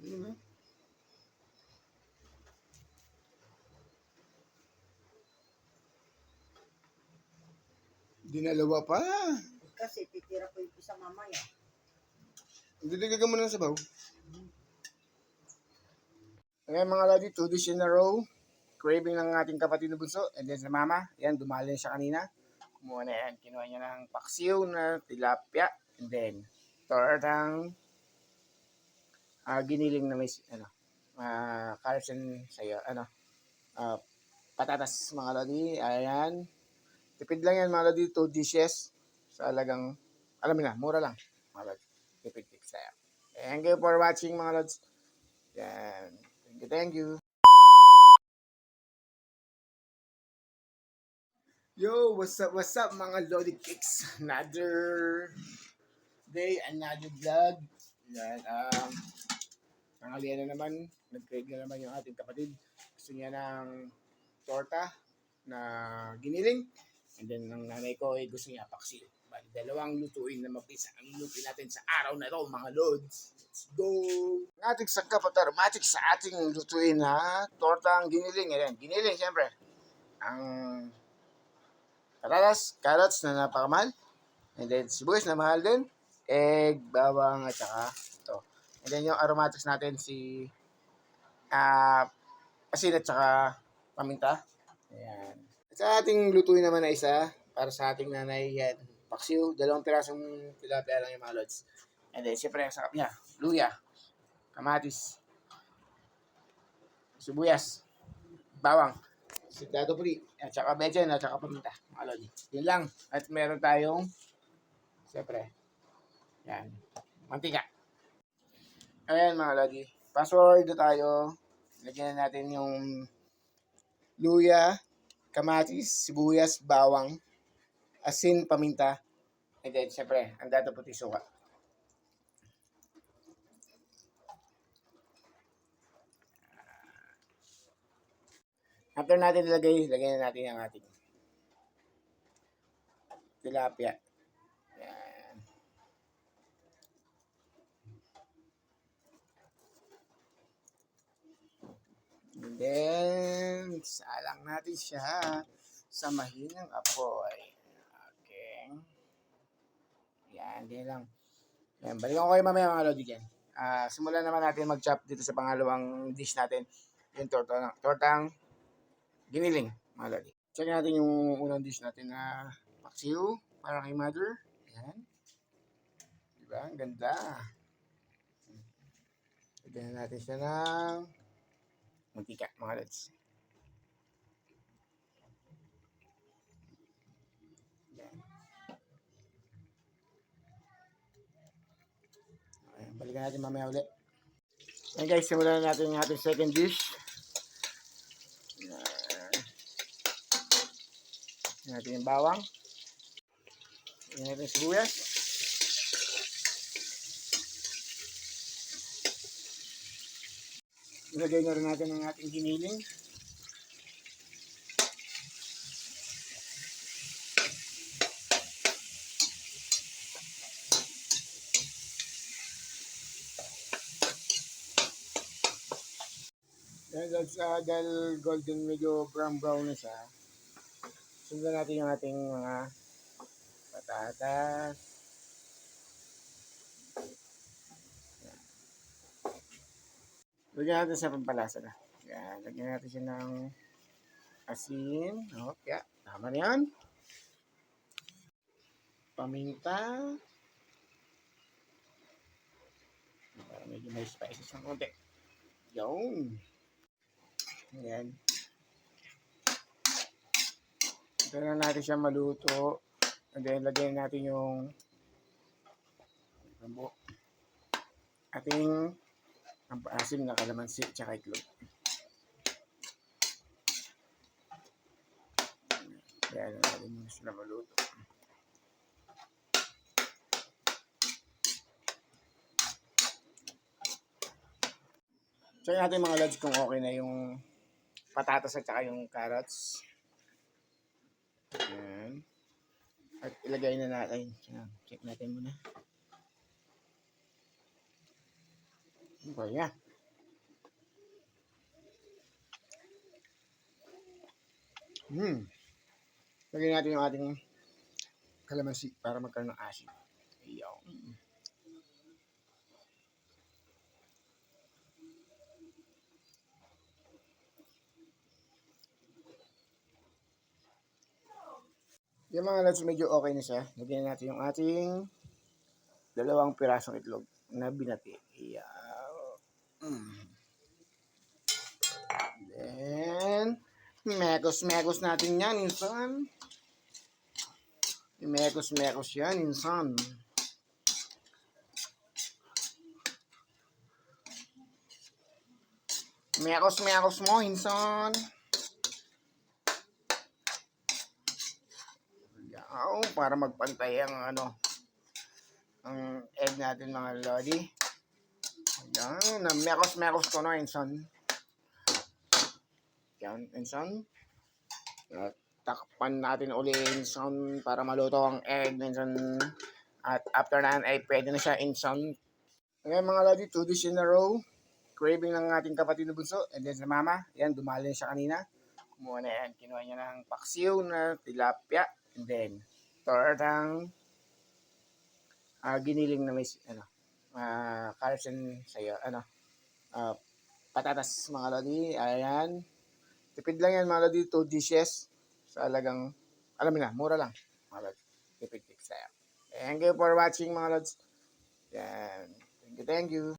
Diba? Dinalawa pa. Kasi titira ko yung isa mamaya. Diligagan mo na sa sabaw. Ngayon mga lodi, 2 days in a row. Craving ng ating kapatid na bunso. And then sa mama, yan, dumali siya kanina. Kumuha na yan. Kinuha niya ng paksiw na tilapia. And then, tortang giniling na may, carrots and sayo, patatas mga lodi. Ayan. Tipid lang yan mga lodi, 2 dishes. Sa alagang, alam mo na, mura lang. Mga lodi, tipid sa'yo. Thank you for watching mga lods. Yan. Thank you. Yo, what's up mga Lodi Kicks? Another day, another vlog. Yan, tanghalian na naman. Nag-crave na naman yung ating kapatid. Gusto niya ng torta na giniling. And then, ng nanay ko ay gusto niya paksiw. Bali, dalawang lutuin na mapisa. Ang lutuin natin sa araw na ito, mga Lods. Let's go! Ang ating sangkap at aromatic sa ating lutuin na torta ang giniling. Ayan, giniling, siyempre. Ang patatas, carrots na napakamahal. And then sibuyas na mahal din. Egg, bawang, at saka ito. And then yung aromatics natin si asin at saka paminta. Ayan. At sa ating lutuin naman na isa, para sa ating nanay, yan, paksiw, 2 pirasong tilapia lang yung mga lods. And then siyempre ang sarap niya, luya, kamatis, sibuyas, bawang, sitado puli, at saka bechin, at saka paminta, mga lodi. Yun lang. At meron tayong, siyempre, yan, mantika. Ayan mga lodi. Password na tayo. Lagyan na natin yung luya, kamatis, sibuyas, bawang, asin, paminta, and then, siyempre, ang dado puti suka. After natin ilagay, lagyan na natin ang ating tilapia. Yan. And then, salang natin siya sa mahinang apoy. Okay. Yan, din lang. Yan, balikan ko kayo mamaya mga lodi dyan. Simulan naman natin mag-chop dito sa pangalawang dish natin. Yung tortang giniling, mga lodi. Check natin yung unang dish natin na paksiw para kay mother. Yan. Diba? Ang ganda. Lagyan natin siya ng mantika, mga lods. Yan. Okay, balikan natin mamaya ulit. Ayan guys, simulan na natin yung ating second dish. Yan natin yung bawang. Yan natin yung sibuyas. Ilagay na rin natin ang ating giniling. Dahil golden medyo brown na siya, sundan natin yung ating mga patatas. Lagyan natin sa pampalasa na. Yan, lagyan natin siya ng asin. Okay, tama na yan. Paminta. Para medyo may spices ng konti. Yung. Ayan. Ito na natin siya maluto. And then, lagyan natin yung ating asim na kalamansi tsaka itlog. Ayan, natin muna sila maluto. Check natin mga lods kung okay na yung patatas at saka yung carrots. Ayan. At ilagay na natin. Check natin muna. Okay, yeah. Lagyan natin yung ating kalamansi para magkaroon ng asin. Ayaw. Yung mga lods, medyo okay na siya. Lagyan natin yung ating 2 pirasong itlog na binati. Ayaw. Then, mekos natin yan, insan. Mekos yan, insan. Mekos mo, insan. Yaw, para magpantay ang ang egg natin mga lodi. Ayan, na mekos ko na, insan. Yan, insan. At takpan natin uli, insan, para maluto ang egg, insan. At after na ay pwede na siya, insan. Ngayon mga lodi, 2 days in a row. Craving ng ating kapatid na bunso. And then sa mama, yan, dumali na siya kanina. Kumuha na yan, kinuha niya ng paksiw na tilapia. And then, tortang giniling na may, carrots and sayo, patatas mga lodi. Ayan. Tipid lang yan mga lodi, 2 dishes. Sa alagang, alam mo na, mura lang. Mga lodi, tipid tips tayo. Thank you for watching mga lods. Yan. Thank you.